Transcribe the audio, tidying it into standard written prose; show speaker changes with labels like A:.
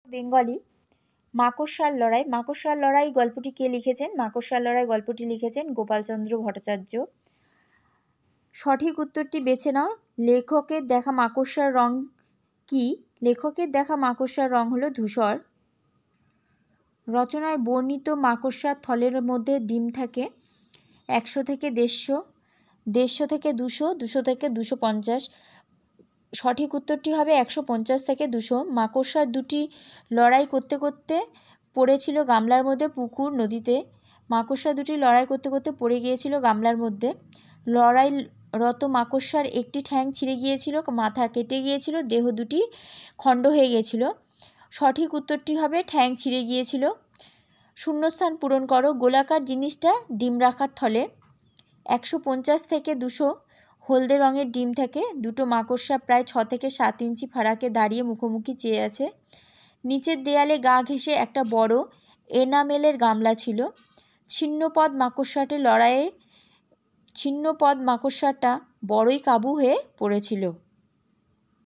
A: Bengali. মাকড়সার লড়াই। মাকড়সার লড়াই গল্পটি কে লিখেছেন? মাকড়সার লড়াই গল্পটি লিখেছেন গোপালচন্দ্র ভট্টাচার্য। সঠিক উত্তরটি বেছে নাও। লেখকের দেখা মাকড়সার রং কি? লেখকের দেখা মাকড়সার রং হলো ধূসর। রচনায় বর্ণিত মাকড়সার থলের মধ্যে ডিম থাকে 100 থেকে 150, 150 থেকে 200, 200 থেকে 250। সঠিক উত্তরটি হবে 150 থেকে 200। মাকড়সার দুটি লড়াই করতে করতে পড়েছিল গামলার মধ্যে পুকুর নদীতে। মাকড়সা দুটি লড়াই করতে করতে পড়ে গিয়েছিল গামলার মধ্যে। লড়াইরত মাকড়সার একটি ঠ্যাং ছিঁড়ে গিয়েছিল, মাথা কেটে গিয়েছিল, দেহ দুটি খণ্ড হয়ে গিয়েছিল। সঠিক উত্তরটি হবে ঠ্যাং ছিঁড়ে গিয়েছিল। শূন্যস্থান পূরণ করো। গোলাকার জিনিসটা ডিম রাখার থলে। 150 থেকে 200 হলদে রঙের ডিম থাকে। দুটো মাকড়সা প্রায় 6 থেকে 7 ইঞ্চি ফারাকে দাঁড়িয়ে মুখোমুখি চেয়ে আছে। নিচের দেয়ালে গা ঘেঁষে একটা বড় এনামেলের গামলা ছিল। ছিন্নপদ মাকড়সাটা বড়ই কাবু হয়ে পড়েছিল।